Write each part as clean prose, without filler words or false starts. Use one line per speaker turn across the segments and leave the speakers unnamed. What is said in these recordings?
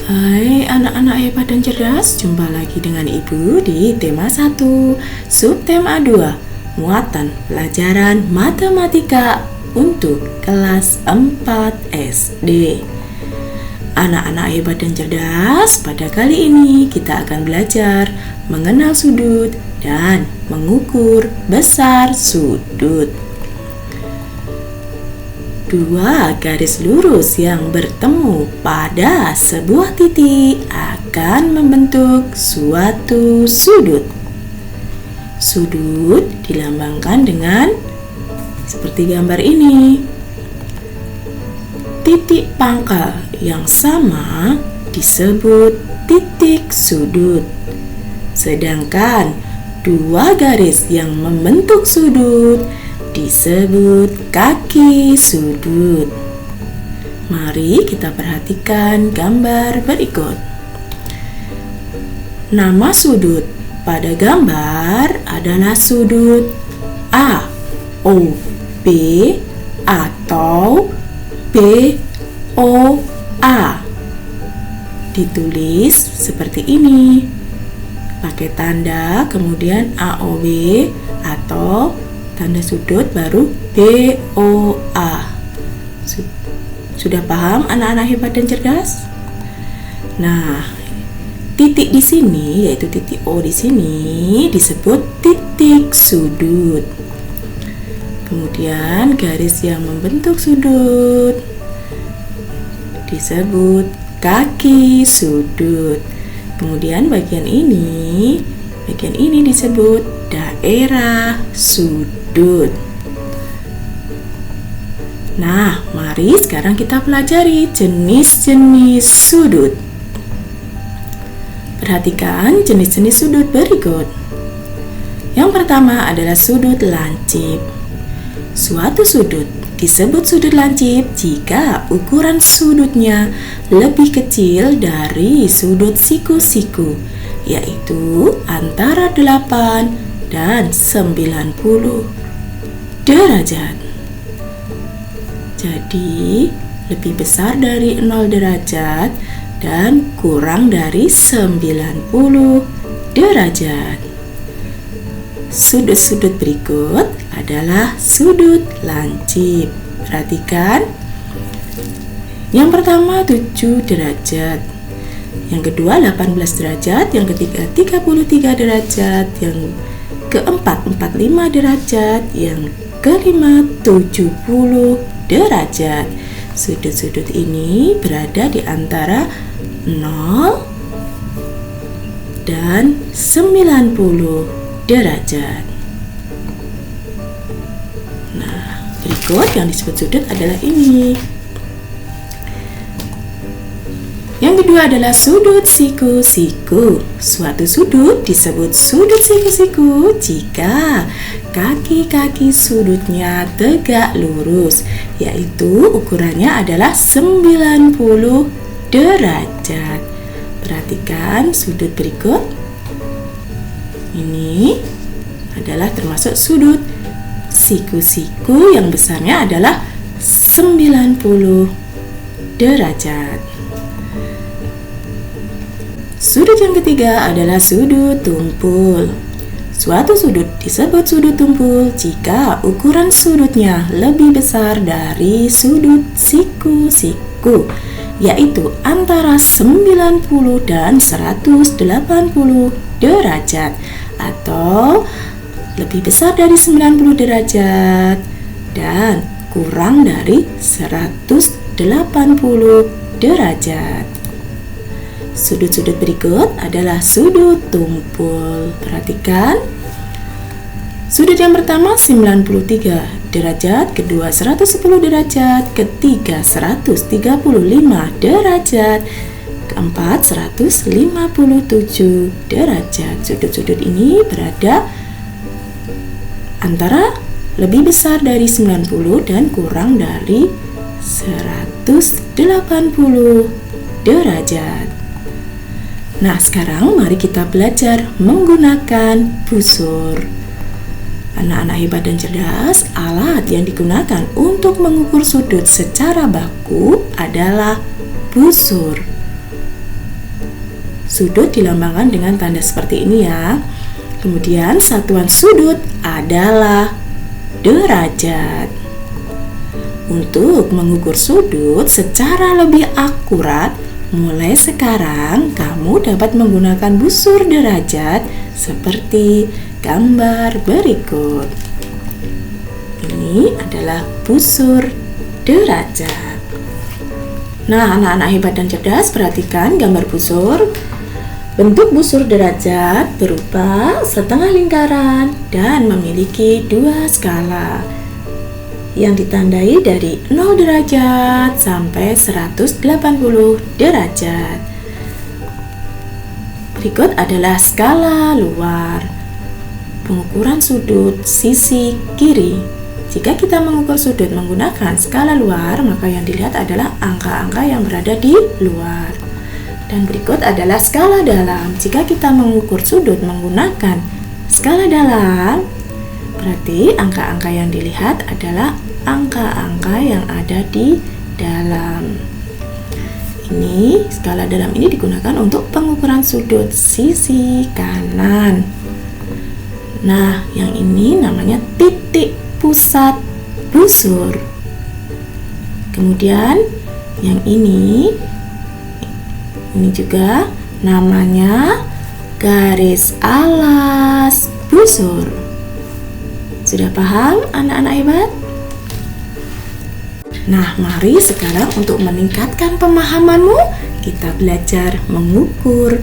Hai anak-anak hebat dan cerdas, jumpa lagi dengan Ibu di tema 1, subtema 2, muatan pelajaran matematika untuk kelas 4 SD. Anak-anak hebat dan cerdas, pada kali ini kita akan belajar mengenal sudut dan mengukur besar sudut. Dua garis lurus yang bertemu pada sebuah titik akan membentuk suatu sudut. Sudut dilambangkan dengan seperti gambar ini. Titik pangkal yang sama disebut titik sudut. Sedangkan dua garis yang membentuk sudut disebut kaki sudut. Mari kita perhatikan gambar berikut. Nama sudut pada gambar adalah sudut A, O, B atau B, O, A. Ditulis seperti ini. Pakai tanda, kemudian A, O, B atau tanda sudut baru BOA. Sudah paham anak-anak hebat dan cerdas? Nah, titik di sini yaitu titik O di sini disebut titik sudut. Kemudian garis yang membentuk sudut disebut kaki sudut. Kemudian bagian ini disebut daerah sudut. Nah, mari sekarang kita pelajari jenis-jenis sudut. Perhatikan jenis-jenis sudut berikut. Yang pertama adalah sudut lancip. Suatu sudut disebut sudut lancip jika ukuran sudutnya lebih kecil dari sudut siku-siku, yaitu antara 8 dan 90 derajat. Jadi, lebih besar dari 0 derajat dan kurang dari 90 derajat. Sudut-sudut berikut adalah sudut lancip. Perhatikan. Yang pertama 7 derajat. Yang kedua 18 derajat, yang ketiga 33 derajat, yang keempat 45 derajat, yang kelima 70 derajat. Sudut-sudut ini berada di antara 0 dan 90 derajat. Nah, berikut yang disebut sudut adalah ini. Yang kedua adalah sudut siku-siku. Suatu sudut disebut sudut siku-siku jika kaki-kaki sudutnya tegak lurus, yaitu ukurannya adalah 90 derajat. Perhatikan sudut berikut. Ini adalah termasuk sudut siku-siku yang besarnya adalah 90 derajat. Sudut yang ketiga adalah sudut tumpul. Suatu sudut disebut sudut tumpul jika ukuran sudutnya lebih besar dari sudut siku-siku, yaitu antara 90 dan 180 derajat atau lebih besar dari 90 derajat dan kurang dari 180 derajat. Sudut-sudut berikut adalah sudut tumpul. Perhatikan. Sudut yang pertama 93 derajat, kedua 110 derajat, ketiga 135 derajat, keempat 157 derajat. Sudut-sudut ini berada antara lebih besar dari 90 dan kurang dari 180 derajat. Nah, sekarang mari kita belajar menggunakan busur. Anak-anak hebat dan cerdas, alat yang digunakan untuk mengukur sudut secara baku adalah busur. Sudut dilambangkan dengan tanda seperti ini ya. Kemudian satuan sudut adalah derajat. Untuk mengukur sudut secara lebih akurat, mulai sekarang kamu dapat menggunakan busur derajat seperti gambar berikut. Ini adalah busur derajat. Nah, anak-anak hebat dan cerdas, perhatikan gambar busur. Bentuk busur derajat berupa setengah lingkaran dan memiliki dua skala yang ditandai dari 0 derajat sampai 180 derajat. Berikut adalah skala luar. Pengukuran sudut sisi kiri. Jika kita mengukur sudut menggunakan skala luar, maka yang dilihat adalah angka-angka yang berada di luar. Dan berikut adalah skala dalam. Jika kita mengukur sudut menggunakan skala dalam, berarti angka-angka yang dilihat adalah angka-angka yang ada di dalam. Ini skala dalam ini digunakan untuk pengukuran sudut sisi kanan. Nah, yang ini namanya titik pusat busur. Kemudian yang ini juga namanya garis alas busur. Sudah paham anak-anak hebat? Nah, mari sekarang untuk meningkatkan pemahamanmu, kita belajar mengukur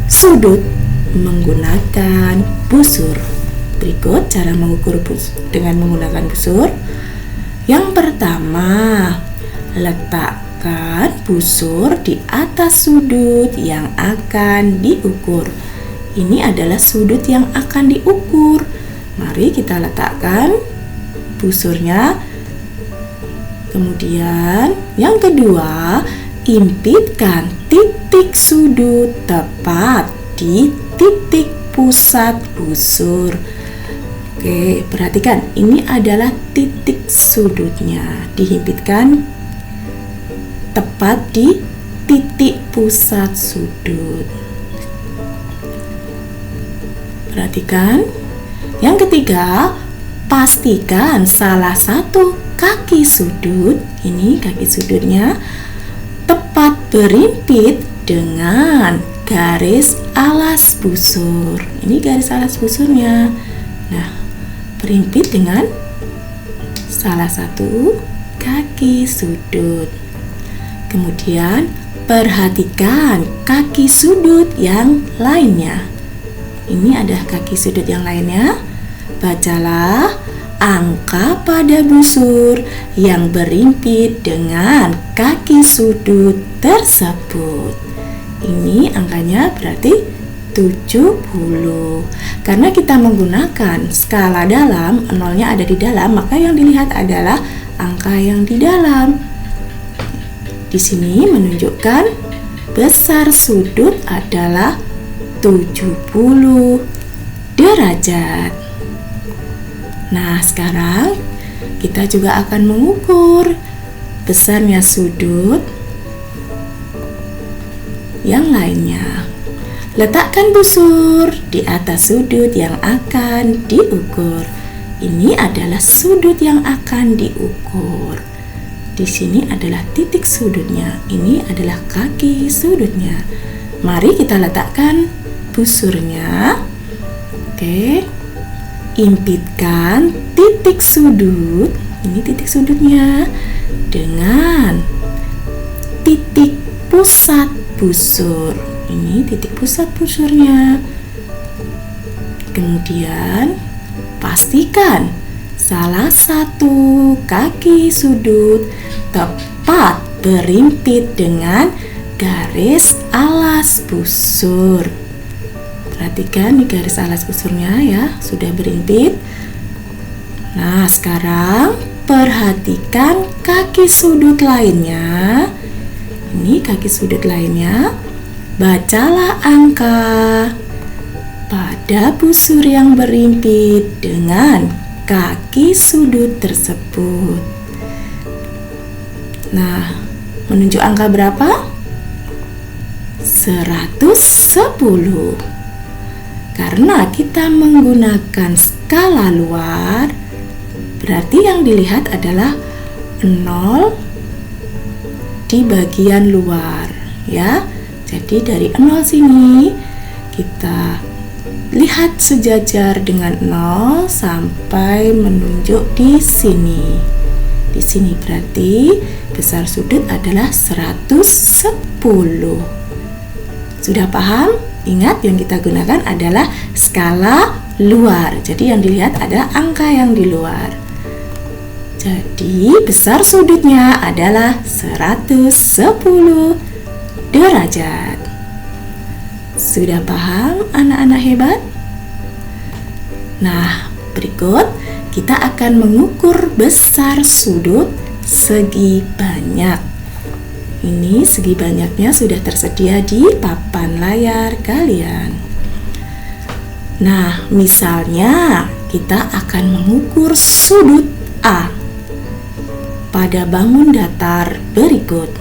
sudut menggunakan busur. Berikut cara mengukur dengan menggunakan busur. Yang pertama, letakkan busur di atas sudut yang akan diukur. Ini adalah sudut yang akan diukur. Mari kita letakkan busurnya. Kemudian yang kedua, impitkan titik sudut tepat di titik pusat busur. Oke, perhatikan, ini adalah titik sudutnya. Dihimpitkan tepat di titik pusat sudut. Perhatikan. Yang ketiga, pastikan salah satu kaki sudut, ini kaki sudutnya, tepat berimpit dengan garis alas busur. Ini garis alas busurnya. Nah, berimpit dengan salah satu kaki sudut. Kemudian perhatikan kaki sudut yang lainnya. Ini ada kaki sudut yang lainnya. Bacalah angka pada busur yang berimpit dengan kaki sudut tersebut. Ini angkanya berarti 70. Karena kita menggunakan skala dalam, nolnya ada di dalam, maka yang dilihat adalah angka yang di dalam. Di sini menunjukkan besar sudut adalah 70 derajat. Nah, sekarang kita juga akan mengukur besarnya sudut yang lainnya. Letakkan busur di atas sudut yang akan diukur. Ini adalah sudut yang akan diukur. Di sini adalah titik sudutnya. Ini adalah kaki sudutnya. Mari kita letakkan busurnya. Oke. Impitkan titik sudut, ini titik sudutnya, dengan titik pusat busur. Ini titik pusat busurnya. Kemudian pastikan salah satu kaki sudut tepat berimpit dengan garis alas busur. Perhatikan di garis alas busurnya ya, sudah berimpit. Nah, sekarang perhatikan kaki sudut lainnya. Ini kaki sudut lainnya. Bacalah angka pada busur yang berimpit dengan kaki sudut tersebut. Nah, menunjuk angka berapa? 110. Karena kita menggunakan skala luar, berarti yang dilihat adalah 0 di bagian luar, ya. Jadi dari 0 sini kita lihat sejajar dengan 0 sampai menunjuk di sini. Di sini berarti besar sudut adalah 110. Sudah paham? Ingat, yang kita gunakan adalah skala luar. Jadi yang dilihat ada angka yang di luar. Jadi besar sudutnya adalah 110 derajat. Sudah paham anak-anak hebat? Nah, berikut kita akan mengukur besar sudut segi banyak. Ini segi banyaknya sudah tersedia di papan layar kalian. Nah, misalnya kita akan mengukur sudut A pada bangun datar berikut.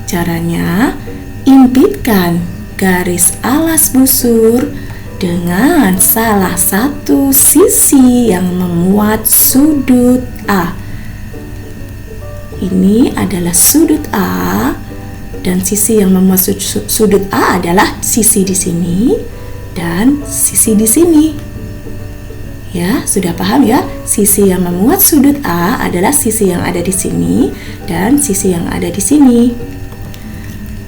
Caranya, impitkan garis alas busur dengan salah satu sisi yang memuat sudut A. Ini adalah sudut A, dan sisi yang memuat sudut A adalah sisi di sini dan sisi di sini. Ya, sudah paham ya? Sisi yang memuat sudut A adalah sisi yang ada di sini dan sisi yang ada di sini.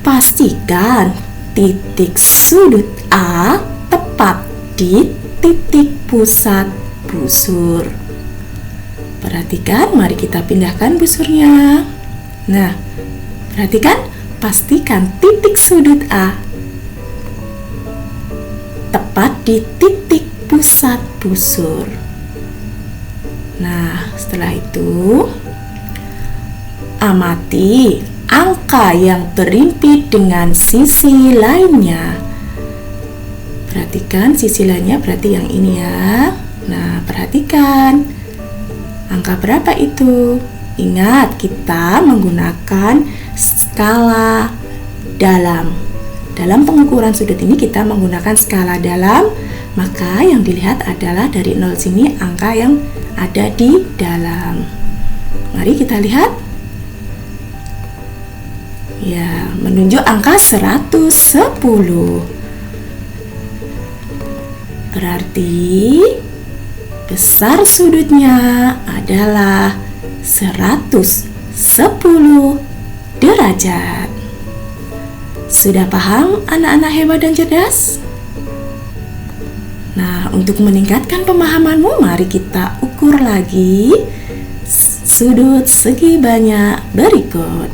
Pastikan titik sudut A tepat di titik pusat busur. Perhatikan, mari kita pindahkan busurnya. Nah, perhatikan, pastikan titik sudut A tepat di titik pusat busur. Nah, setelah itu amati angka yang berimpit dengan sisi lainnya. Perhatikan sisi lainnya, berarti yang ini ya. Nah, perhatikan angka berapa itu? Ingat, kita menggunakan skala dalam. Dalam pengukuran sudut ini kita menggunakan skala dalam, maka yang dilihat adalah dari 0 sini angka yang ada di dalam. Mari kita lihat. Ya, menunjuk angka 110. Berarti besar sudutnya adalah 110 derajat. Sudah paham anak-anak hebat dan cerdas? Nah, untuk meningkatkan pemahamanmu, mari kita ukur lagi sudut segi banyak berikut.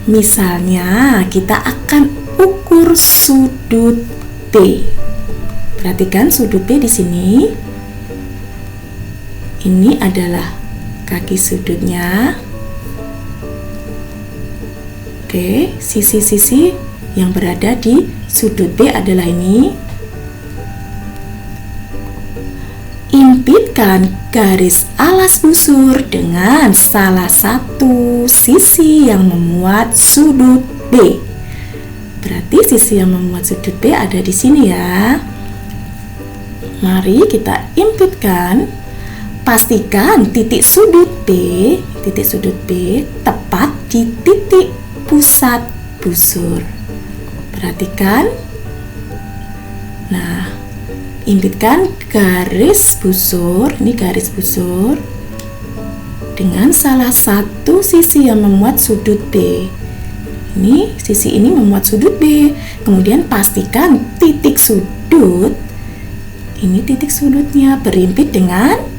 Misalnya, kita akan ukur sudut P. Perhatikan sudut P di sini. Ini adalah kaki sudutnya. Oke, sisi-sisi yang berada di sudut B adalah ini. Impitkan garis alas busur dengan salah satu sisi yang memuat sudut B. Berarti sisi yang memuat sudut B ada di sini ya. Mari kita impitkan. Pastikan titik sudut B tepat di titik pusat busur. Perhatikan. Nah, impitkan garis busur, ini garis busur dengan salah satu sisi yang memuat sudut B. Ini sisi ini memuat sudut B. Kemudian pastikan titik sudut, ini titik sudutnya berimpit dengan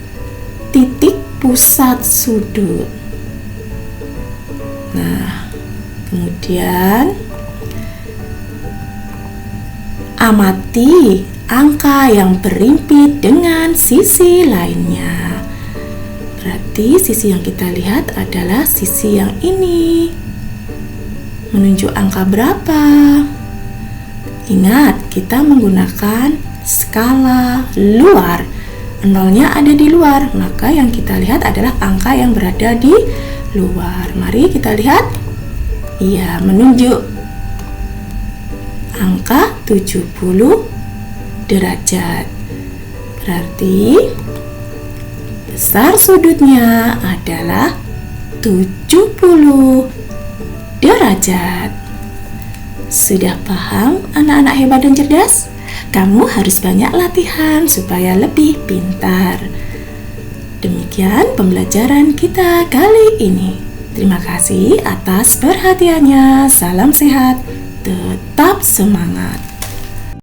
titik pusat sudut. Nah, kemudian amati angka yang berimpit dengan sisi lainnya. Berarti sisi yang kita lihat adalah sisi yang ini. Menunjuk angka berapa? Ingat, kita menggunakan skala luar. Nolnya ada di luar, maka yang kita lihat adalah angka yang berada di luar. Mari kita lihat. Ia menunjuk angka 70 derajat. Berarti besar sudutnya adalah 70 derajat. Sudah paham anak-anak hebat dan cerdas? Kamu harus banyak latihan supaya lebih pintar. Demikian pembelajaran kita kali ini. Terima kasih atas perhatiannya. Salam sehat, tetap semangat.